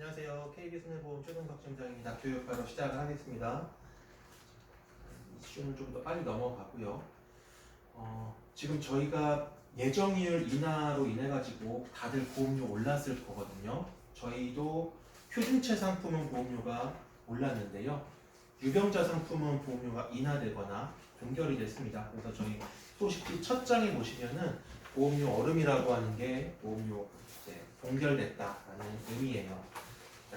안녕하세요. KB손해보험 최동석 팀장입니다. 교육 바로 시작을 하겠습니다. 이슈는 좀 더 빨리 넘어가고요. 지금 저희가 예정이율 인하로 인해 가지고 다들 보험료 올랐을 거거든요. 저희도 표준체 상품은 보험료가 올랐는데요. 유병자 상품은 보험료가 인하되거나 동결이 됐습니다. 그래서 저희 소식지 첫 장에 보시면은 보험료 얼음이라고 하는 게 보험료 이제 동결됐다라는 의미예요.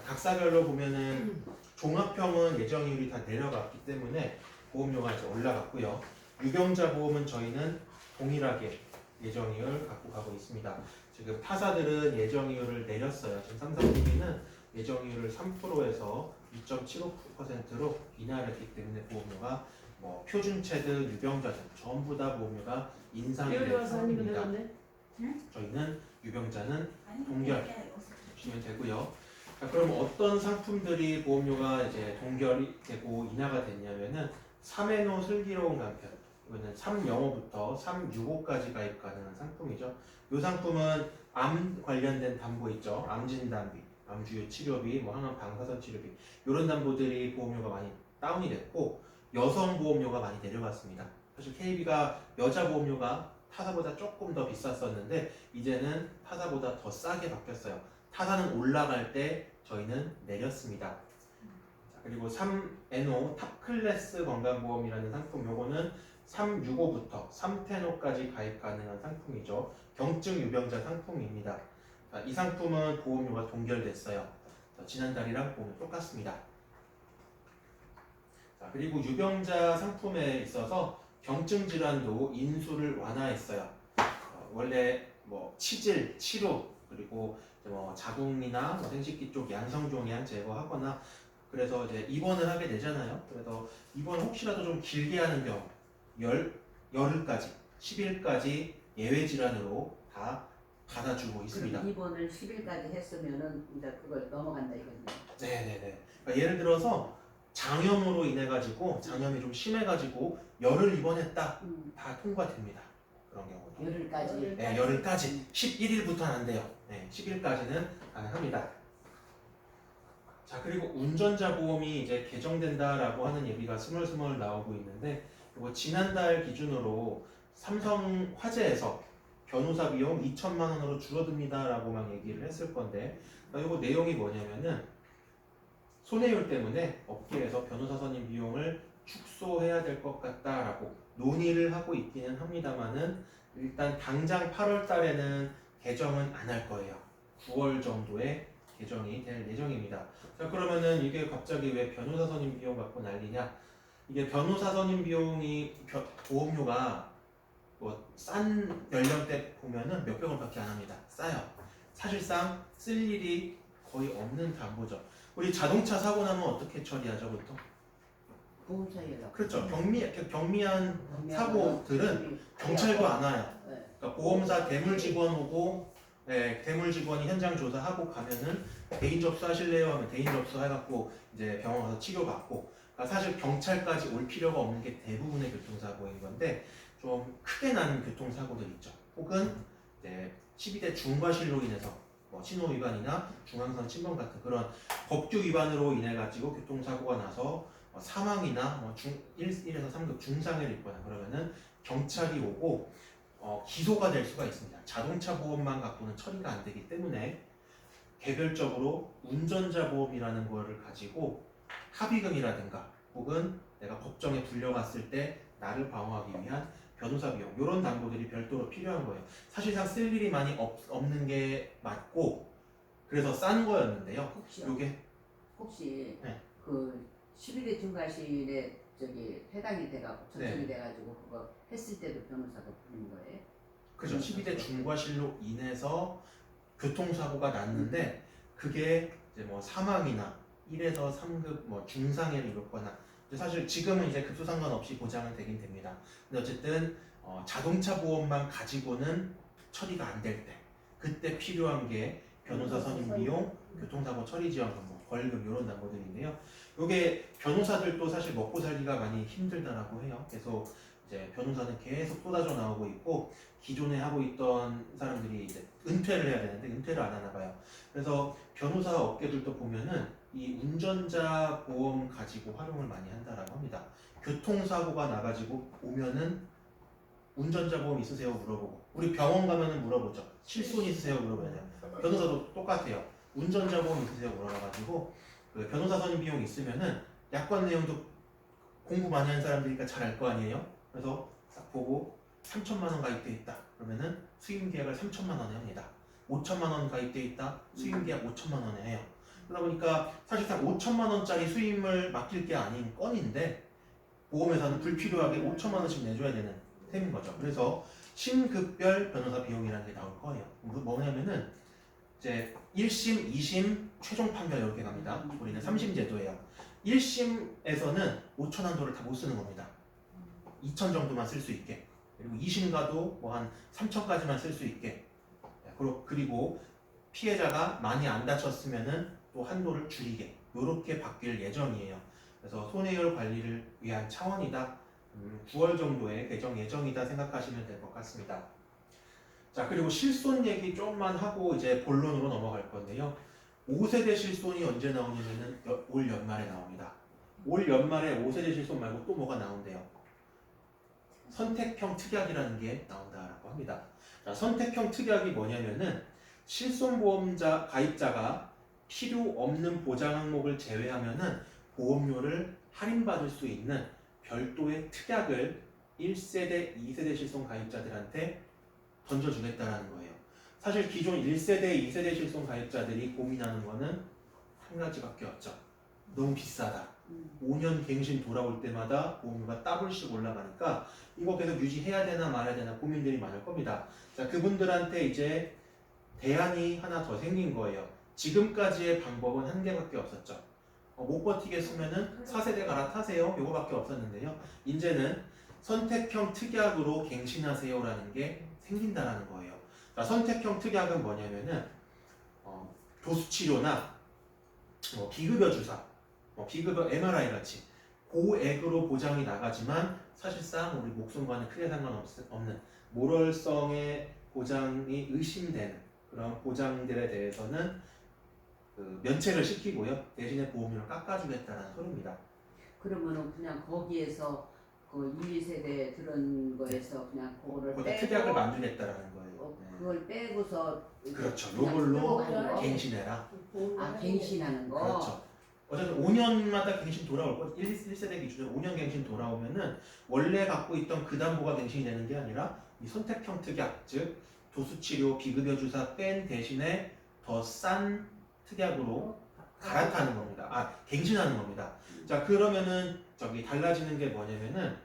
각사별로 보면은 종합형은 예정이율이 다 내려갔기 때문에 보험료가 이제 올라갔고요. 유병자 보험은 저희는 동일하게 예정이율 갖고 가고 있습니다. 지금 타사들은 예정이율을 내렸어요. 지금 삼성TV는 예정이율을 3%에서 2.75%로 인하를 했기 때문에 보험료가 뭐 표준체든 유병자든 전부 다 보험료가 인상이 된 상황입니다. 저희는 유병자는 동결 보시면 되고요. 자, 그럼 어떤 상품들이 보험료가 이제 동결이 되고 인하가 됐냐면은 3회노 슬기로운 간편, 이거는 305부터 365까지 가입 가능한 상품이죠. 이 상품은 암 관련된 담보 있죠. 암 진단비, 암주요 치료비, 뭐 항암 방사선 치료비 이런 담보들이 보험료가 많이 다운이 됐고 여성 보험료가 많이 내려갔습니다. 사실 KB가 여자 보험료가 타사보다 조금 더 비쌌었는데 이제는 타사보다 더 싸게 바뀌었어요. 타사는 올라갈 때 저희는 내렸습니다. 자, 그리고 3NO 탑클래스 건강보험이라는 상품, 요거는 365부터 310호까지 가입 가능한 상품이죠. 경증 유병자 상품입니다. 자, 이 상품은 보험료가 동결됐어요. 자, 지난달이랑 보험료 똑같습니다. 자, 그리고 유병자 상품에 있어서 경증 질환도 인수를 완화했어요. 원래 뭐 치질, 치료, 그리고 뭐 자궁이나 뭐 생식기 쪽 양성종양 제거하거나 그래서 이제 입원을 하게 되잖아요. 그래서 입원 혹시라도 좀 길게 하는 경우 열흘까지 10일까지 예외 질환으로 다 받아주고 있습니다. 입원을 10일까지 했으면은 이제 그걸 넘어간다 이거죠. 네네네. 그러니까 예를 들어서 장염으로 인해 가지고 장염이 좀 심해 가지고 열흘 입원했다 다 통과됩니다. 그런 경우도. 열흘까지. 네, 열흘까지 11일부터는 안 돼요. 네, 10일까지는 가능합니다. 자, 그리고 운전자 보험이 이제 개정된다라고 하는 얘기가 스멀스멀 나오고 있는데 이거 지난달 기준으로 삼성 화재에서 변호사 비용 2천만 원으로 줄어듭니다라고 막 얘기를 했을 건데 이거 내용이 뭐냐면은 손해율 때문에 업계에서 변호사 선임 비용을 축소해야 될 것 같다라고 논의를 하고 있기는 합니다만은 일단 당장 8월 달에는 개정은 안 할 거예요. 9월 정도에 개정이 될 예정입니다. 자, 그러면은 이게 갑자기 왜 변호사 선임 비용 갖고 난리냐? 이게 변호사 선임 비용이 보험료가 뭐 싼 연령대 보면은 몇백 원밖에 안 합니다. 싸요. 사실상 쓸 일이 거의 없는 담보죠. 우리 자동차 사고 나면 어떻게 처리하죠, 보통? 보험사에다. 그렇죠. 경미한 사고들은 경찰도 안 와요. 네. 그러니까 보험사 대물 직원 오고, 네, 대물 직원이 현장 조사하고 가면은 대인 접수하실래요? 하면 대인 접수 해갖고 이제 병원 가서 치료받고. 그러니까 사실 경찰까지 올 필요가 없는 게 대부분의 교통사고인 건데 좀 크게 난 교통사고들 있죠. 혹은 이제 12대 중과실로 인해서 뭐 신호 위반이나 중앙선 침범 같은 그런 법규 위반으로 인해 가지고 교통사고가 나서 사망이나 뭐 1에서 3급 중상해를 입거나 그러면은 경찰이 오고 기소가 될 수가 있습니다. 자동차 보험만 갖고는 처리가 안 되기 때문에 개별적으로 운전자 보험이라는 거를 가지고 합의금이라든가 혹은 내가 법정에 불려갔을 때 나를 방어하기 위한 변호사 비용 이런 담보들이 별도로 필요한 거예요. 사실상 쓸 일이 많이 없는 게 맞고 그래서 싼 거였는데요. 혹시 네. 그 12대 중과실에 저기 해당이 돼가지고 전송이 돼가지고 그거 했을 때도 변호사가 부르는 거예요? 그죠. 12대 중과실로 인해서 교통사고가 났는데 그게 이제 뭐 사망이나 1에서 3급 뭐 중상해를 입었거나 사실 지금은 이제 급수 상관없이 보장은 되긴 됩니다. 근데 어쨌든 자동차 보험만 가지고는 처리가 안 될 때 그때 필요한 게 변호사 선임 비용, 교통사고 처리 지원금, 뭐 벌금 이런 담보들인데요. 이게 변호사들도 사실 먹고 살기가 많이 힘들다라고 해요. 그래서 이제 변호사는 계속 쏟아져 나오고 있고 기존에 하고 있던 사람들이 이제 은퇴를 해야 되는데 은퇴를 안 하나 봐요. 그래서 변호사 업계들도 보면은 이 운전자 보험 가지고 활용을 많이 한다라고 합니다. 교통사고가 나가지고 오면은 운전자 보험 있으세요? 물어보고 우리 병원 가면은 물어보죠. 실손 있으세요? 물어봐요. 변호사도 똑같아요. 운전자 보험 있으세요? 물어봐가지고 그 변호사 선임 비용 있으면은 약관 내용도 공부 많이 한 사람들이니까 잘 알 거 아니에요? 그래서 딱 보고 3천만 원 가입돼 있다. 그러면은 수임 계약을 3천만 원에 합니다. 5천만 원 가입돼 있다. 수임 계약 5천만 원에 해요. 그러다 보니까 사실상 5천만 원짜리 수임을 맡길 게 아닌 건인데 보험회사는 불필요하게 5천만 원씩 내줘야 되는 셈인 거죠. 그래서 신급별 변호사 비용이라는 게 나올 거예요. 뭐냐면은 이제 1심, 2심, 최종 판결 이렇게 갑니다. 우리는 3심 제도예요. 1심에서는 5천 한도를 다 못 쓰는 겁니다. 2천 정도만 쓸 수 있게. 그리고 2심 가도 뭐 한 3천까지만 쓸 수 있게. 그리고 피해자가 많이 안 다쳤으면은 또 한도를 줄이게. 요렇게 바뀔 예정이에요. 그래서 손해율 관리를 위한 차원이다. 9월 정도에 개정 예정이다 생각하시면 될 것 같습니다. 자, 그리고 실손 얘기 좀만 하고 이제 본론으로 넘어갈 건데요. 5세대 실손이 언제 나오냐면은 올 연말에 나옵니다. 올 연말에 5세대 실손 말고 또 뭐가 나온대요? 선택형 특약이라는 게 나온다라고 합니다. 자, 선택형 특약이 뭐냐면은 실손보험자 가입자가 필요 없는 보장 항목을 제외하면은 보험료를 할인받을 수 있는 별도의 특약을 1세대, 2세대 실손 가입자들한테 던져주겠다라는 거예요. 사실 기존 1세대, 2세대 실손 가입자들이 고민하는 거는 한 가지밖에 없죠. 너무 비싸다. 5년 갱신 돌아올 때마다 보험료가 더블씩 올라가니까 이거 계속 유지해야 되나 말아야 되나 고민들이 많을 겁니다. 자, 그분들한테 이제 대안이 하나 더 생긴 거예요. 지금까지의 방법은 한 개밖에 없었죠. 못 버티겠으면은 4세대 갈아타세요. 요거밖에 없었는데요. 이제는 선택형 특약으로 갱신하세요라는 게 생긴다라는 거예요. 자, 선택형 특약은 뭐냐면은 도수치료나 비급여 주사, 비급여 MRI 같이 고액으로 보장이 나가지만 사실상 우리 목숨과는 크게 상관없는 모럴성의 보장이 의심되는 그런 보장들에 대해서는 면책을 시키고요. 대신에 보험료를 깎아주겠다는 소리입니다. 그러면은 그냥 거기에서 그 1, 2세대 들은 거에서 그냥 그거를 빼고 특약을 만들겠다라는 거예요. 네. 그걸 빼고서 그렇죠. 그냥 요걸로 끌고 가는 거? 갱신해라. 아, 갱신하는 거? 그렇죠. 어쨌든 5년마다 갱신 돌아올 거 1세대 기준으로 5년 갱신 돌아오면은 원래 갖고 있던 그 담보가 갱신이 되는 게 아니라 이 선택형 특약, 즉 도수치료, 비급여 주사 뺀 대신에 더 싼 특약으로 갈아타는 겁니다. 아, 갱신하는 겁니다. 자, 그러면은 달라지는 게 뭐냐면은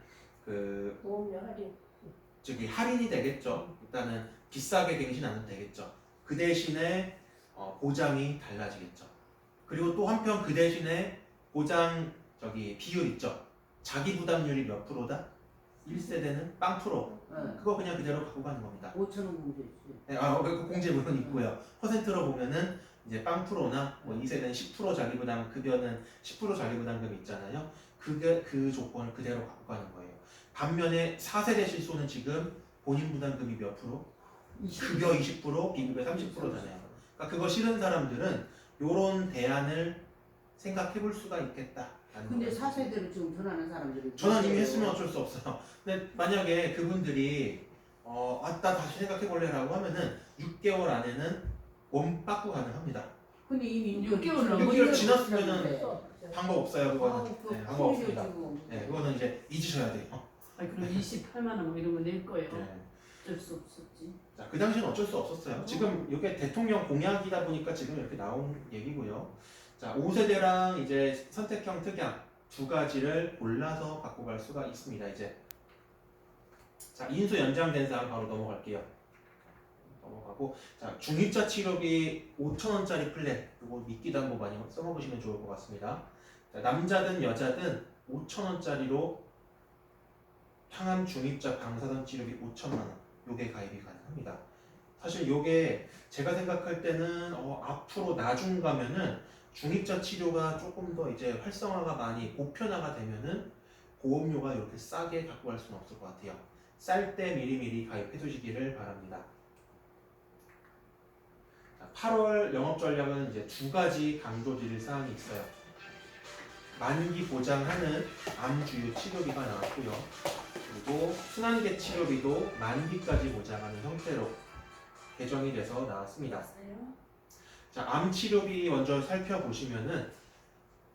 보험료 할인. 할인이 되겠죠. 일단은 비싸게 갱신 안 해도 되겠죠. 그 대신에 보장이 달라지겠죠. 그리고 또 한편 그 대신에 보장 비율 있죠. 자기 부담률이 몇 프로다? 1세대는 빵 프로. 네. 그거 그냥 그대로 갖고 가는 겁니다. 5천 원 공제 있어요. 네, 그 공제 물론 있고요. 퍼센트로 보면은 이제 빵 프로나 2세대는 10% 자기 부담, 급여는 10% 자기 부담금이 있잖아요. 그 조건을 그대로 갖고 가는 거예요. 반면에 4세대 실손은 지금 본인 부담금이 몇 프로? 급여 20%, 비급여 30%잖아요. 그러니까 그거 싫은 사람들은 이런 대안을 생각해 볼 수가 있겠다. 근데 4세대로 지금 전화하는 사람들이 전화 이미 했으면 어쩔 수 없어요. 근데 만약에 그분들이 나 다시 생각해 볼래라고 하면은 6개월 안에는 원바꾸 가능합니다. 근데 이미 6개월 6개월 지났으면은 방법 없어요. 그거는. 네, 방법 없습니다. 지금. 네, 그거는 이제 잊으셔야 돼요. 아니 그럼 28만 원 뭐 이런 거 낼 거예요. 네. 어쩔 수 없었지. 자, 그 당시는 어쩔 수 없었어요. 지금 이게 대통령 공약이다 보니까 지금 이렇게 나온 얘기고요. 자, 5세대랑 이제 선택형 특약 두 가지를 골라서 갖고 갈 수가 있습니다. 이제 자, 인수 연장된 사항 바로 넘어갈게요. 넘어가고 자, 중입자 치료비 5,000원짜리 플랜 이거 미끼담보 많이 써먹으시면 좋을 것 같습니다. 자, 남자든 여자든 5,000원짜리로 항암 중입자 방사선 치료비 5천만 원 요게 가입이 가능합니다. 사실 요게 제가 생각할 때는 앞으로 나중 가면은 중입자 치료가 조금 더 이제 활성화가 많이 보편화가 되면은 보험료가 이렇게 싸게 갖고 갈 수는 없을 것 같아요. 쌀 때 미리미리 가입해 두시기를 바랍니다. 8월 영업 전략은 이제 두 가지 강조드릴 사항이 있어요. 만기 보장하는 암 주요 치료비가 나왔고요. 그리고 순환계 치료비도 만기까지 보장하는 형태로 개정이 돼서 나왔습니다. 자, 암 치료비 먼저 살펴보시면은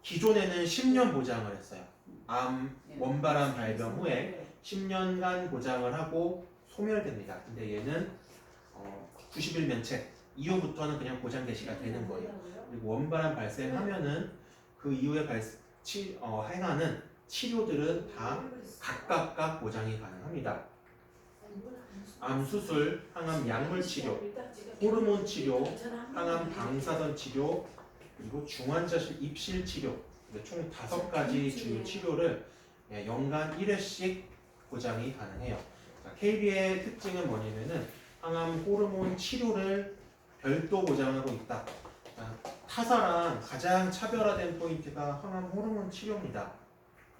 기존에는 10년 보장을 했어요. 암 원발암 발병 후에 10년간 보장을 하고 소멸됩니다. 근데 얘는 90일 면책 이후부터는 그냥 보장 개시가 되는 거예요. 그리고 원발암 발생하면은 그 이후에 행하는 치료들은 다 각각 보장이 가능합니다. 암 수술, 항암 약물 치료, 호르몬 치료, 항암 방사선 치료, 그리고 중환자실 입실 치료, 총 5가지 주요 치료를 연간 1회씩 보장이 가능해요. KB의 특징은 뭐냐면은 항암 호르몬 치료를 별도 보장하고 있다. 타사랑 가장 차별화된 포인트가 항암 호르몬 치료입니다.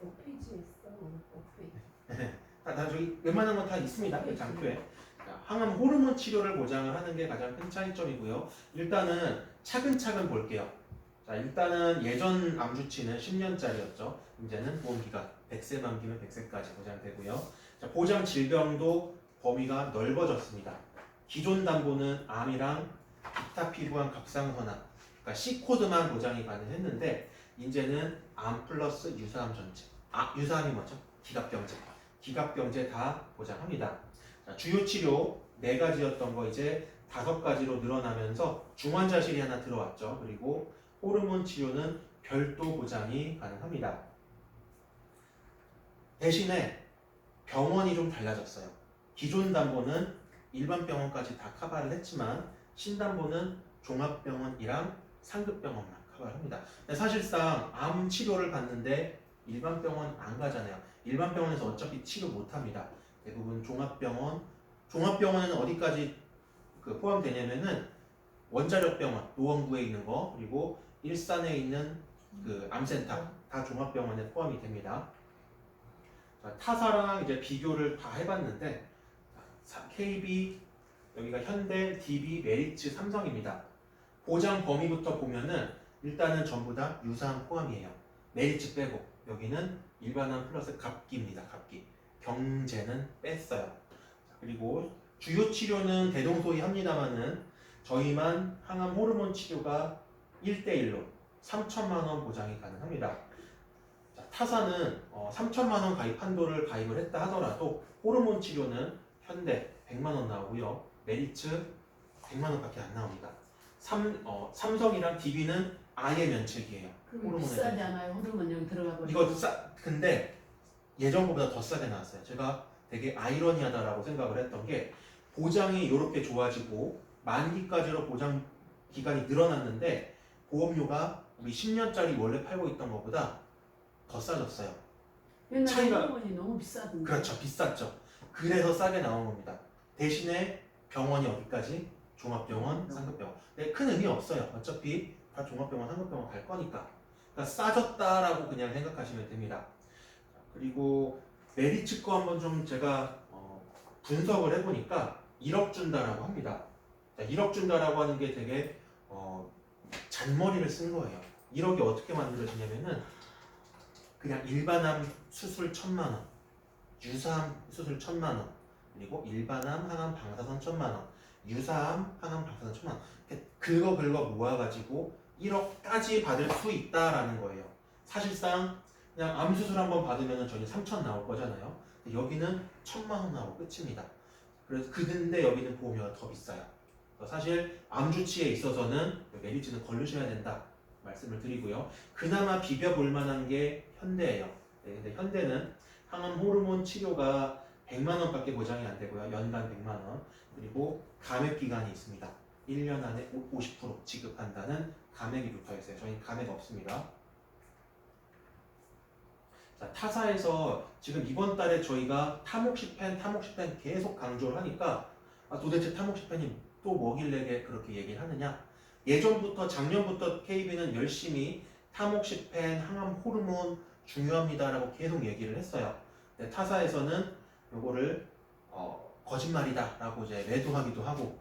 5페이지에 있어. 5페이지. 다 저기 웬만한 건 다 있습니다. 그 장표에. 항암 호르몬 치료를 보장을 하는 게 가장 큰 차이점이고요. 일단은 차근차근 볼게요. 자, 일단은 예전 암주치는 10년짜리였죠. 이제는 보험기간 100세 만기면 100세까지 보장되고요. 자, 보장 질병도 범위가 넓어졌습니다. 기존 담보는 암이랑 기타 피부암 갑상선암, 그러니까 C코드만 보장이 가능했는데 이제는 암 플러스 유사암 전체. 유사암이 뭐죠? 기갑병제. 기갑병제 다 보장합니다. 자, 주요 치료 4가지였던 거 이제 5가지로 늘어나면서 중환자실이 하나 들어왔죠. 그리고 호르몬 치료는 별도 보장이 가능합니다. 대신에 병원이 좀 달라졌어요. 기존 담보는 일반 병원까지 다 커버를 했지만 신담보는 종합병원이랑 상급병원만 커버를 합니다. 사실상 암 치료를 받는데 일반 병원 안 가잖아요. 일반 병원에서 어차피 치료 못 합니다. 대부분 종합병원에는 어디까지 포함되냐면은 원자력병원, 노원구에 있는 거, 그리고 일산에 있는 그 암센터 다 종합병원에 포함이 됩니다. 자, 타사랑 이제 비교를 다 해봤는데 KB 여기가 현대, DB, 메리츠, 삼성입니다. 보장 범위부터 보면은 일단은 전부 다 유사암 포함이에요. 메리츠 빼고 여기는 일반암 플러스 갑기입니다. 갑기. 경제는 뺐어요. 그리고 주요 치료는 대동소이합니다만은 저희만 항암 호르몬 치료가 1대1로 3천만 원 보장이 가능합니다. 자, 타사는 3천만 원 가입 한도를 가입을 했다 하더라도 호르몬 치료는 현대 100만 원 나오고요. 메리츠 100만 원밖에 안 나옵니다. 삼성이랑 DB는 아예 면책이에요. 그럼 비싸지 않아요? 호르몬 여기 들어가 버리고. 이거 근데 예전보다 더 싸게 나왔어요. 제가 되게 아이러니하다라고 생각을 했던 게 보장이 이렇게 좋아지고 만기까지로 보장 기간이 늘어났는데 보험료가 우리 10년짜리 원래 팔고 있던 것보다 더 싸졌어요. 옛날에 호르몬이 너무 비싸던데. 그렇죠. 비쌌죠. 그래서 싸게 나온 겁니다. 대신에 병원이 어디까지? 종합병원, 상급병원. 근데 큰 의미 없어요. 어차피 다 종합병원, 상급병원 갈 거니까. 그러니까 싸졌다라고 그냥 생각하시면 됩니다. 그리고 메리츠 거 한번 좀 제가 분석을 해보니까 1억 준다라고 합니다. 자, 1억 준다라고 하는 게 되게 잔머리를 쓴 거예요. 1억이 어떻게 만들어지냐면은 그냥 일반암 수술 1,000만 원, 유사암 수술 1,000만 원, 그리고 일반암, 항암, 방사선 1,000만 원, 유사암, 항암, 방사선 1,000만 원. 긁어 모아가지고 1억까지 받을 수 있다라는 거예요. 사실상 그냥 암 수술 한번 받으면 저희 3천 나올 거잖아요. 근데 여기는 1,000만 원 나오고 끝입니다. 그래서 근데 여기는 보험료가 더 비싸요. 사실 암 주치에 있어서는 메리츠는 걸르셔야 된다 말씀을 드리고요. 그나마 비벼볼 만한 게 현대예요. 네, 근데 현대는 항암 호르몬 치료가 100만 원밖에 보장이 안 되고요. 연간 100만 원. 그리고 감액 기간이 있습니다. 1년 안에 50% 지급한다는 감액이 붙어 있어요. 저희는 감액 없습니다. 자, 타사에서 지금 이번 달에 저희가 타목시펜 계속 강조를 하니까 도대체 타목시펜이 또 뭐길래 그렇게 얘기를 하느냐? 예전부터 작년부터 KB는 열심히 타목시펜, 항암 호르몬, 중요합니다라고 계속 얘기를 했어요. 근데 타사에서는 요거를 거짓말이다라고 이제 매도하기도 하고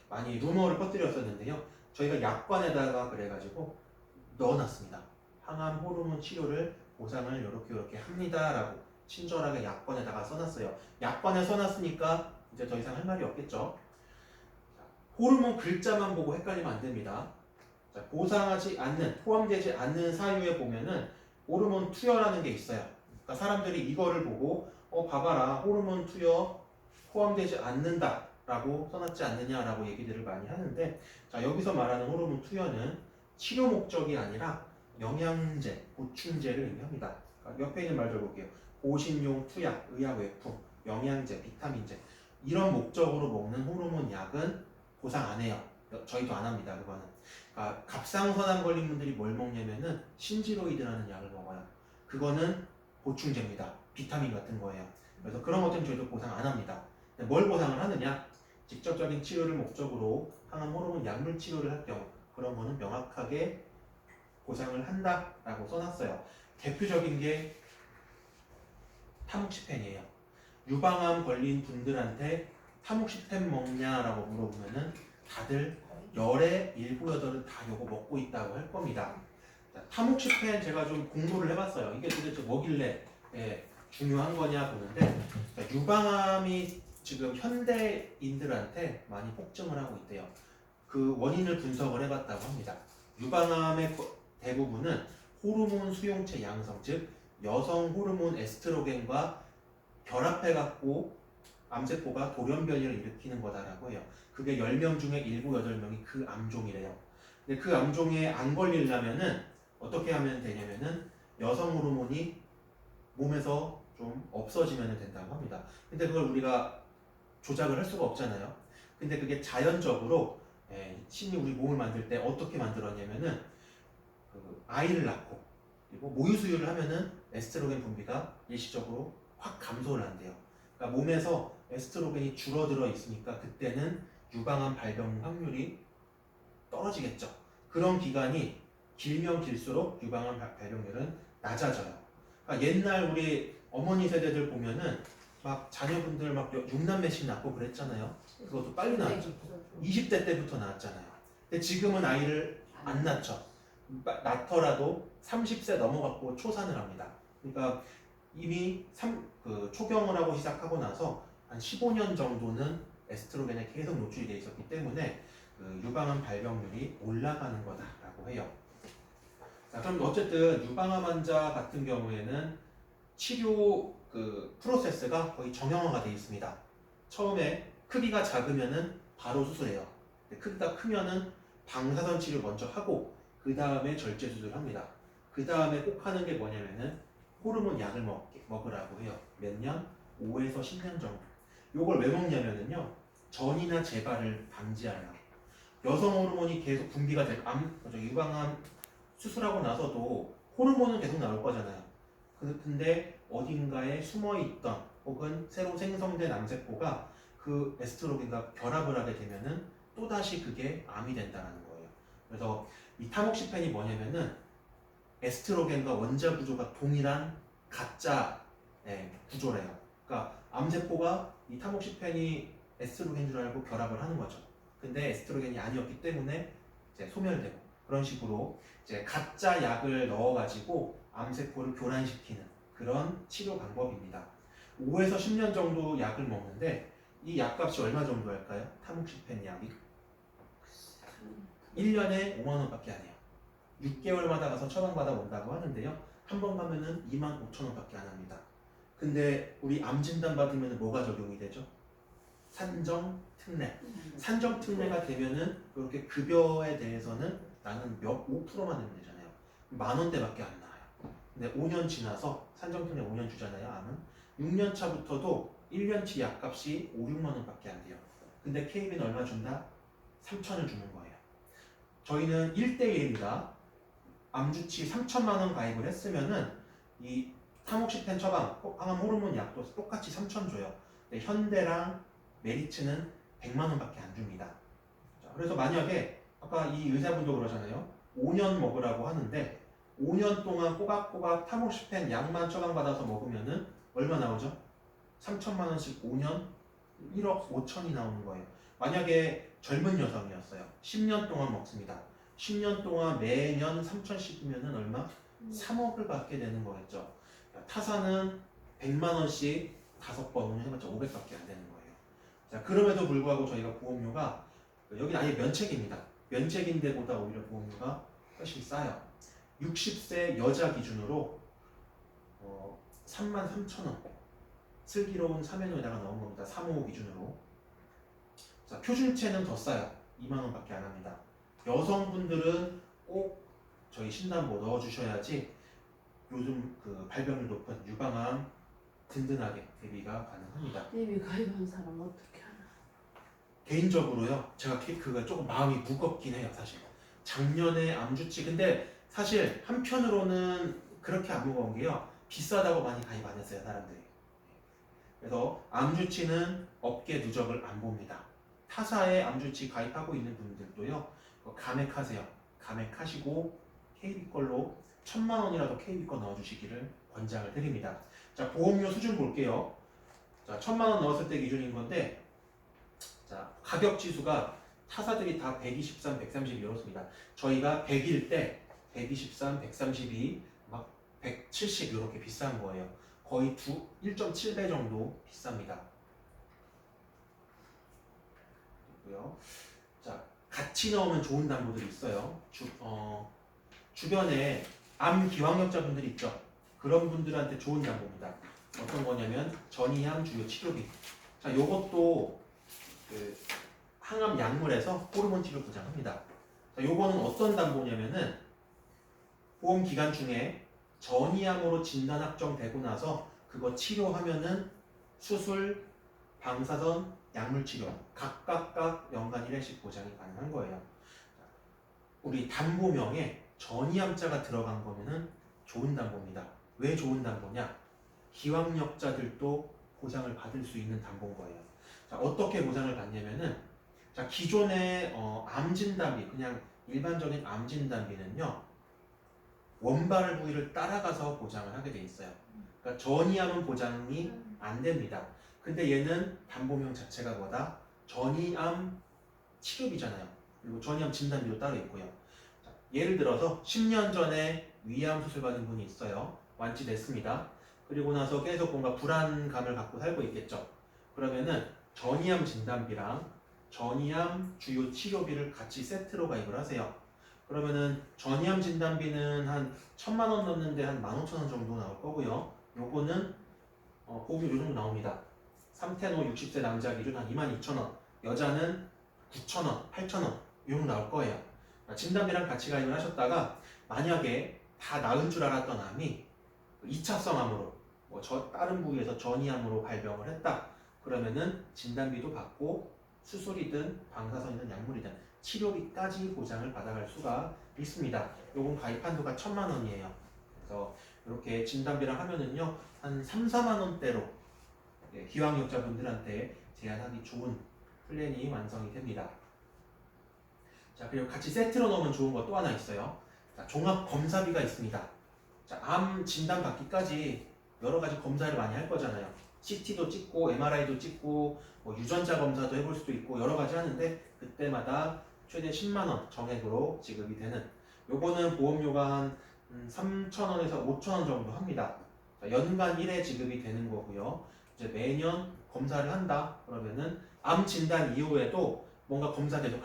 많이 루머를 퍼뜨렸었는데요. 저희가 약관에다가 그래가지고 넣어놨습니다. 항암 호르몬 치료를 보상을 이렇게 합니다라고 친절하게 약관에다가 써놨어요. 약관에 써놨으니까 이제 더 이상 할 말이 없겠죠. 자, 호르몬 글자만 보고 헷갈리면 안 됩니다. 자, 보상하지 않는, 포함되지 않는 사유에 보면은 호르몬 투여라는 게 있어요. 그러니까 사람들이 이거를 보고 봐봐라, 호르몬 투여 포함되지 않는다 라고 써놨지 않느냐라고 얘기들을 많이 하는데, 자, 여기서 말하는 호르몬 투여는 치료 목적이 아니라 영양제, 보충제를 의미합니다. 그러니까 옆에 있는 말들 볼게요. 보신용 투약, 의약 외품, 영양제, 비타민제, 이런 목적으로 먹는 호르몬 약은 보상 안 해요. 저희도 안 합니다. 그거는. 그러니까 갑상선암 걸린 분들이 뭘 먹냐면은 신지로이드라는 약을 먹어요. 그거는 보충제입니다. 비타민 같은 거예요. 그래서 그런 것들은 저희도 보상 안 합니다. 뭘 보상을 하느냐? 직접적인 치료를 목적으로 항암 호르몬 약물 치료를 할 경우, 그런 거는 명확하게 보상을 한다라고 써놨어요. 대표적인 게 타목시펜이에요. 유방암 걸린 분들한테 타목시펜 먹냐라고 물어보면은 다들 열의 일부 여덟은 다 요거 먹고 있다고 할 겁니다. 자, 타목시펜 제가 좀 공부를 해봤어요. 이게 도대체 뭐길래 중요한 거냐 보는데, 유방암이 지금 현대인들한테 많이 폭증을 하고 있대요. 그 원인을 분석을 해봤다고 합니다. 유방암의 대부분은 호르몬 수용체 양성, 즉 여성 호르몬 에스트로겐과 결합해갖고 암세포가 돌연변이를 일으키는 거다라고 해요. 그게 10명 중에 7, 8명이 그 암종이래요. 근데 그 암종에 안 걸리려면은 어떻게 하면 되냐면은 여성 호르몬이 몸에서 좀 없어지면 된다고 합니다. 근데 그걸 우리가 조작을 할 수가 없잖아요. 근데 그게 자연적으로 신이 우리 몸을 만들 때 어떻게 만들었냐면은 그 아이를 낳고 그리고 모유 수유를 하면은 에스트로겐 분비가 일시적으로 확 감소를 한대요. 그러니까 몸에서 에스트로겐이 줄어들어 있으니까 그때는 유방암 발병 확률이 떨어지겠죠. 그런 기간이 길면 길수록 유방암 발병률은 낮아져요. 그러니까 옛날 우리 어머니 세대들 보면은 막 자녀분들 막 6남매씩 낳고 그랬잖아요. 그것도 빨리 낳았죠. 20대 때부터 낳았잖아요. 근데 지금은 아이를 안 낳죠. 낳더라도 30세 넘어갖고 초산을 합니다. 그러니까 이미 초경을 하고 시작하고 나서 한 15년 정도는 에스트로겐에 계속 노출이 돼 있었기 때문에 그 유방암 발병률이 올라가는 거다라고 해요. 자, 그럼 어쨌든 유방암 환자 같은 경우에는 치료 그 프로세스가 거의 정형화가 되어 있습니다. 처음에 크기가 작으면은 바로 수술해요. 크기가 크면은 방사선 치료 먼저 하고 그 다음에 절제 수술을 합니다. 그 다음에 꼭 하는 게 뭐냐면은 호르몬 약을 먹으라고 해요. 몇 년? 5에서 10년 정도. 요걸 왜 먹냐면은요, 전이나 재발을 방지하려. 여성 호르몬이 계속 분비가 되고 유방암 수술하고 나서도 호르몬은 계속 나올 거잖아요. 근데 어딘가에 숨어있던 혹은 새로 생성된 암세포가 그 에스트로겐과 결합을 하게 되면은 또다시 그게 암이 된다는 거예요. 그래서 이 타목시펜이 뭐냐면은 에스트로겐과 원자 구조가 동일한 가짜 구조래요. 그러니까 암세포가 이 타목시펜이 에스트로겐인 줄 알고 결합을 하는 거죠. 근데 에스트로겐이 아니었기 때문에 이제 소멸되고, 그런 식으로 이제 가짜 약을 넣어가지고 암세포를 교란시키는 그런 치료 방법입니다. 5에서 10년 정도 약을 먹는데 이 약값이 얼마 정도 할까요? 타목시펜 약이 1년에 5만 원밖에 안 해요. 6개월마다 가서 처방받아 온다고 하는데요. 한 번 가면은 2만 5천 원밖에 안 합니다. 근데 우리 암 진단 받으면 뭐가 적용이 되죠? 산정 특례. 산정 특례가 되면은 이렇게 급여에 대해서는 나는 5%만 내면 되잖아요. 만 원대밖에 안 나와요. 근데 5년 지나서 산정 특례 5년 주잖아요. 암은 6년 차부터도 1년치 약값이 5, 6만 원밖에 안 돼요. 근데 KB는 얼마 준다? 3천을 주는 거예요. 저희는 1대1입니다. 암주치 3천만 원 가입을 했으면은 이 타목시펜 처방, 항암 호르몬 약도 똑같이 3천 줘요. 근데 현대랑 메리츠는 100만 원밖에 안 줍니다. 자, 그래서 만약에 아까 이 의사분도 그러잖아요. 5년 먹으라고 하는데 5년 동안 꼬박꼬박 타모시펜 약만 처방받아서 먹으면은 얼마 나오죠? 3천만 원씩 5년 1억 5천이 나오는 거예요. 만약에 젊은 여성이었어요. 10년 동안 먹습니다. 10년 동안 매년 3천씩이면은 얼마? 3억을 받게 되는 거겠죠. 타사는 100만 원씩 5번 해봤자 500밖에 안 되는 거예요. 자, 그럼에도 불구하고 저희가 보험료가 여기는 아예 면책입니다. 면책인데보다 오히려 보험료가 훨씬 싸요. 60세 여자 기준으로 33,000원 슬기로운 3회노에다가 넣은 겁니다. 3호 기준으로. 자, 표준체는 더 싸요. 2만 원밖에 안 합니다. 여성분들은 꼭 저희 신담보 넣어주셔야지 요즘 그 발병률 높은 유방암 든든하게 대비가 가능합니다. 이미 가입한 사람 어떻게 하나? 개인적으로요, 제가 그거 조금 마음이 무겁긴 해요, 사실. 작년에 암주치, 근데 사실 한편으로는 그렇게 안 무거운 게요, 비싸다고 많이 가입 안 했어요, 사람들이. 그래서 암주치는 업계 누적을 안 봅니다. 타사에 암주치 가입하고 있는 분들도요, 감액하세요. 감액하시고 KB 걸로 1,000만 원이라도 KB 거 넣어주시기를 권장을 드립니다. 자, 보험료 수준 볼게요. 자, 1,000만 원 넣었을 때 기준인 건데, 자, 가격 지수가 타사들이 다 123, 130 이렇습니다. 저희가 100일 때 123, 132, 막 170 이렇게 비싼 거예요. 거의 1.7배 정도 비쌉니다. 그리고요. 자, 같이 넣으면 좋은 담보들이 있어요. 주변에 암 기왕력자분들이 있죠. 그런 분들한테 좋은 담보입니다. 어떤 거냐면 전이암 주요 치료비. 자, 요것도 그 항암 약물에서 호르몬 치료 보장합니다. 자, 요거는 어떤 담보냐면은 보험 기간 중에 전이암으로 진단 확정되고 나서 그거 치료하면은 수술, 방사선, 약물 치료 각각 연간 1회씩 보장이 가능한 거예요. 우리 담보명에 전이암자가 들어간 거면은 좋은 담보입니다. 왜 좋은 담보냐? 기왕력자들도 보장을 받을 수 있는 담보인 거예요. 자, 어떻게 보장을 받냐면은, 자, 기존의 암진단비, 그냥 일반적인 암진단비는요, 원발 부위를 따라가서 보장을 하게 돼 있어요. 그러니까 전이암은 보장이 안 됩니다. 근데 얘는 담보명 자체가 뭐다? 전이암 치료비잖아요. 그리고 전이암 진단비도 따로 있고요. 자, 예를 들어서 10년 전에 위암 수술 받은 분이 있어요. 완치됐습니다. 그리고 나서 계속 뭔가 불안감을 갖고 살고 있겠죠. 그러면은 전이암 진단비랑 전이암 주요 치료비를 같이 세트로 가입을 하세요. 그러면은 전이암 진단비는 한 1,000만 원 넘는데 한 15,000원 정도 나올 거고요. 요거는 보험료 요 정도 나옵니다. 3텐호 60세 남자 기준 한 22,000원, 여자는 9,000원, 8,000원 요 정도 나올 거예요. 진단비랑 같이 가입을 하셨다가 만약에 다 나은 줄 알았던 암이 2차성 암으로 다른 부위에서 전이암으로 발병을 했다. 그러면은 진단비도 받고 수술이든 방사선이든 약물이든 치료비까지 보장을 받아갈 수가 있습니다. 요건 가입 한도가 1,000만 원이에요. 그래서 이렇게 진단비랑 하면은요 한 3, 4만 원대로 기왕력자분들한테 제한하기 좋은 플랜이 완성이 됩니다. 자, 그리고 같이 세트로 넣으면 좋은 거 또 하나 있어요. 자, 종합 검사비가 있습니다. 자, 암 진단 받기까지 여러 가지 검사를 많이 할 거잖아요. CT도 찍고 MRI도 찍고 유전자 검사도 해볼 수도 있고 여러 가지 하는데 그때마다 최대 10만 원 정액으로 지급이 되는, 요거는 보험료가 한 3,000원에서 5,000원 정도 합니다. 자, 연간 1회 지급이 되는 거고요. 이제 매년 검사를 한다 그러면은 암 진단 이후에도 뭔가 검사 계속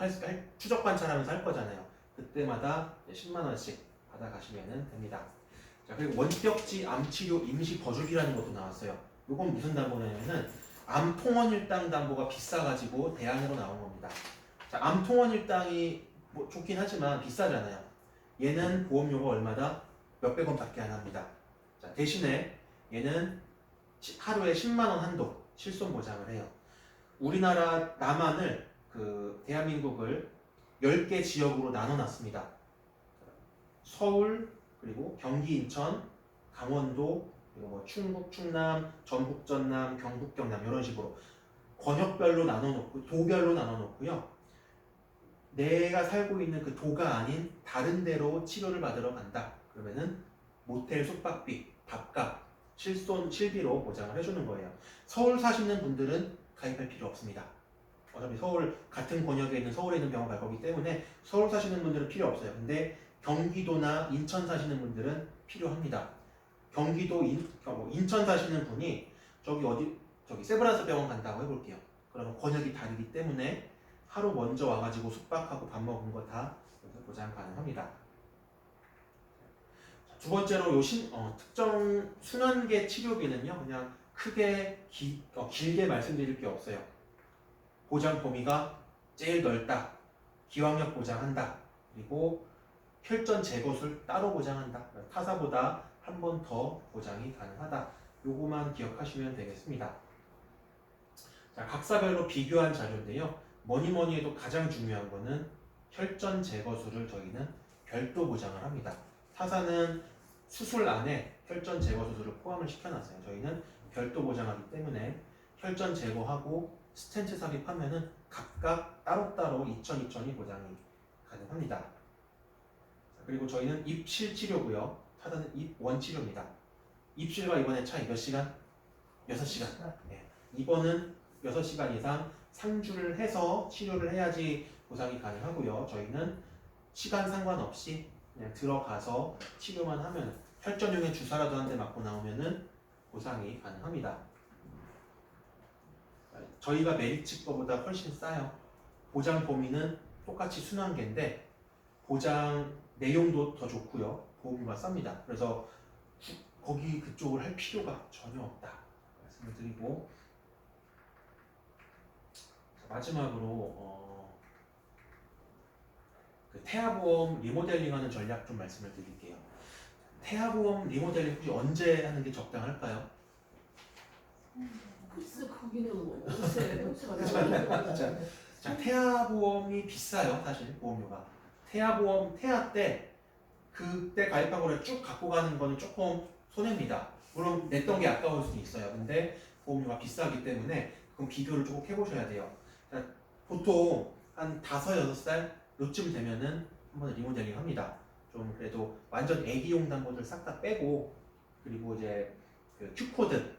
추적 관찰하면서 할 거잖아요. 그때마다 10만 원씩 받아가시면 됩니다. 자, 그리고 원격지 암치료 임시 거주기라는 것도 나왔어요. 이건 무슨 담보냐면은 암 통원일당 담보가 비싸가지고 대안으로 나온 겁니다. 자, 암 통원일당이 좋긴 하지만 비싸잖아요. 얘는 보험료가 얼마다? 몇백 원밖에 안 합니다. 자, 대신에 얘는 하루에 10만 원 한도 실손 보장을 해요. 우리나라 남한을 대한민국을 10개 지역으로 나눠놨습니다. 서울, 그리고 경기, 인천, 강원도, 그리고 충북, 충남, 전북, 전남, 경북, 경남 이런 식으로 권역별로 나눠놓고 도별로 나눠놓고요. 내가 살고 있는 그 도가 아닌 다른 데로 치료를 받으러 간다. 그러면은 모텔 숙박비, 밥값, 실비로 보장을 해주는 거예요. 서울 사시는 분들은 가입할 필요 없습니다. 어차피 서울 같은 권역에 있는 서울에 있는 병원 갈 거기 때문에 서울 사시는 분들은 필요 없어요. 근데 경기도나 인천 사시는 분들은 필요합니다. 경기도 인천 사시는 분이 저기 세브란스 병원 간다고 해볼게요. 그러면 권역이 다르기 때문에 하루 먼저 와가지고 숙박하고 밥 먹은 거 다 보장 가능합니다. 두 번째로 특정 순환계 치료비는요, 그냥 크게 길게 말씀드릴 게 없어요. 보장 범위가 제일 넓다. 기왕력 보장한다. 그리고 혈전 제거술 따로 보장한다. 타사보다 한 번 더 보장이 가능하다. 요거만 기억하시면 되겠습니다. 자, 각사별로 비교한 자료인데요. 뭐니 해도 가장 중요한 거는 혈전 제거술을 저희는 별도 보장을 합니다. 타사는 수술 안에 혈전 제거 수술을 포함을 시켜놨어요. 저희는 별도 보장하기 때문에 혈전 제거하고 스텐트 삽입하면은 각각 따로따로 2,000이 보장이 가능합니다. 그리고 저희는 입실 치료고요. 타사는 입원 치료입니다. 입실과 입원의 차이 몇 시간? 6시간. 네. 입원은 6시간 이상 상주를 해서 치료를 해야지 보상이 가능하고요. 저희는 시간 상관없이 그냥 들어가서 치료만 하면 혈전용의 주사라도 한 대 맞고 나오면은 보상이 가능합니다. 저희가 메리츠 거보다 훨씬 싸요. 보장 범위는 똑같이 순환계인데 보장 내용도 더 좋고요. 보험료가 쌉니다. 그래서 거기 그쪽을 할 필요가 전혀 없다 말씀을 드리고, 마지막으로 그 태아보험 리모델링하는 전략 좀 말씀을 드릴게요. 태아보험 리모델링 혹시 언제 하는 게 적당할까요? 글쎄 거기는 뭐 요새 자, 태아보험이 비싸요. 사실 보험료가. 태아 때 그때 가입한 거를 쭉 갖고 가는 거는 조금 손해입니다. 물론 냈던 게 아까울 수는 있어요. 근데 보험료가 비싸기 때문에 그럼 비교를 조금 해보셔야 돼요. 자, 보통 한 5, 6살 요쯤 되면은 한번 리모델링 합니다. 좀 그래도 완전 애기용 담보들 싹 다 빼고, 그리고 이제 그 Q코드,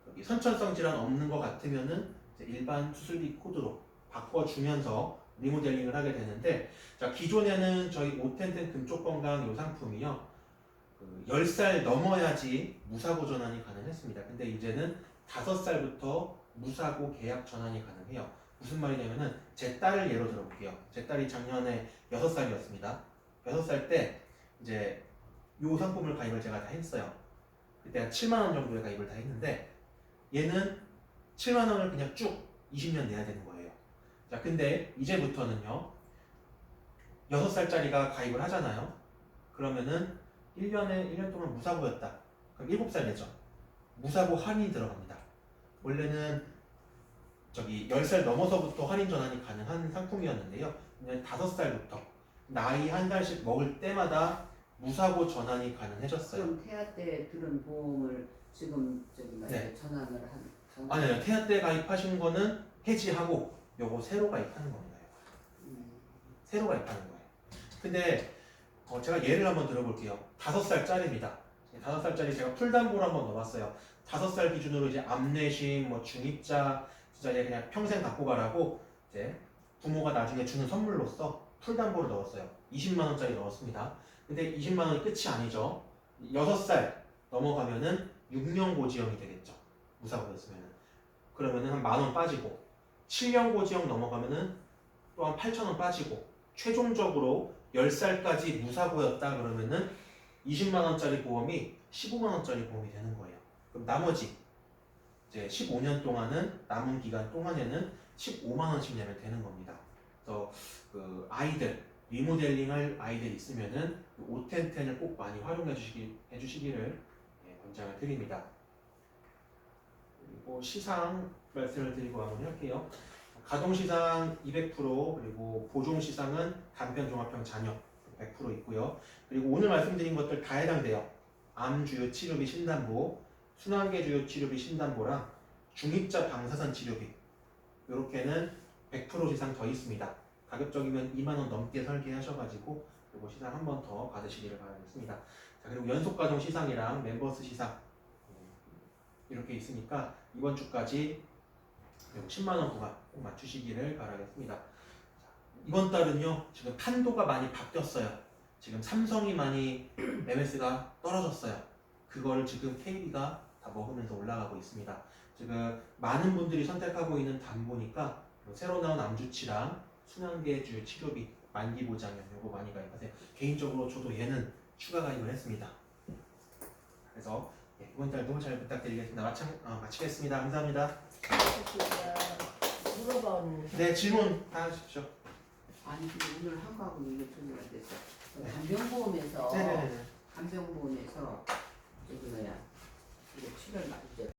여기 선천성 질환 없는 것 같으면은 이제 일반 수술비 코드로 바꿔주면서 리모델링을 하게 되는데, 자, 기존에는 저희 오텐텐 금쪽 건강 요 상품이요, 10살 넘어야지 무사고 전환이 가능했습니다. 근데 이제는 5살부터 무사고 계약 전환이 가능해요. 무슨 말이냐면은 제 딸을 예로 들어볼게요. 제 딸이 작년에 6살이었습니다. 6살 때 이제 요 상품을 가입을 제가 다 했어요. 그때 한 7만 원 정도에 가입을 다 했는데 얘는 7만 원을 그냥 쭉 20년 내야 되는 거예요. 자, 근데 이제부터는요, 6살짜리가 가입을 하잖아요. 그러면은 1년 동안 무사고였다. 그럼 7살 내죠. 무사고 할인이 들어갑니다. 원래는 저기 10살 넘어서부터 할인 전환이 가능한 상품이었는데요. 5살부터 나이 한 살씩 먹을 때마다 무사고 전환이 가능해졌어요. 그럼 태아 때 들은 보험을 지금 네. 전환을 아니요, 태아 때 가입하신 거는 해지하고 요거 새로 가입하는 겁니다. 새로 가입하는 거예요. 근데 제가 예를 한번 들어볼게요. 5살짜리입니다. 5살짜리 제가 풀담보를 한번 넣어봤어요. 5살 기준으로 이제 암내심, 뭐 중입자, 진짜 얘 그냥 평생 갖고 가라고 이제 부모가 나중에 주는 선물로서 풀담보를 넣었어요. 20만 원짜리 넣었습니다. 근데 20만 원이 끝이 아니죠. 6살 넘어가면은 6년 고지형이 되겠죠. 무사고였으면은. 그러면은 한 10,000원 빠지고, 7년 고지형 넘어가면은 또 한 8,000원 빠지고, 최종적으로 10살까지 무사고였다 그러면은 20만 원짜리 보험이 15만 원짜리 보험이 되는 거예요. 그럼 나머지 이제 15년 동안은, 남은 기간 동안에는 15만 원씩 내면 되는 겁니다. 그래서 그 아이들 리모델링할 아이들 있으면은 오텐텐을 꼭 많이 활용해 주시기를 권장을 드립니다. 그리고 시상 말씀을 드리고 마무리할게요. 가동시상 200%, 그리고 보종시상은 간편종합형 잔여 100% 있고요. 그리고 오늘 말씀드린 것들 다 해당돼요. 암주요 치료비 신담보, 순환계 주요 치료비 신담보랑 중입자 방사선 치료비, 이렇게는 100% 이상 더 있습니다. 가급적이면 2만 원 넘게 설계하셔가지고 그리고 시상 한 번 더 받으시기를 바라겠습니다. 자, 그리고 연속과정 시상이랑 멤버스 시상 이렇게 있으니까 이번 주까지 그리고 10만 원 구간 꼭 맞추시기를 바라겠습니다. 자, 이번 달은요 지금 판도가 많이 바뀌었어요. 지금 삼성이 많이 MS가 떨어졌어요. 그거를 지금 KB가 다 먹으면서 올라가고 있습니다. 지금 많은 분들이 선택하고 있는 담보니까 새로 나온 암주치랑 순환계주 치료비 만기 보장형 요거 많이 가입하세요. 개인적으로 저도 얘는 추가 가입을 했습니다. 그래서 이번 달도 잘 부탁드리겠습니다. 마치겠습니다. 감사합니다. 물어봐는 네, 질문 다 하십시오. 아니 근데 오늘 한 거하고는 이게 좀 안 됐어. 네. 간병보험에서 네네네. 간병보험에서 저기 뭐야 이거 출혈 이제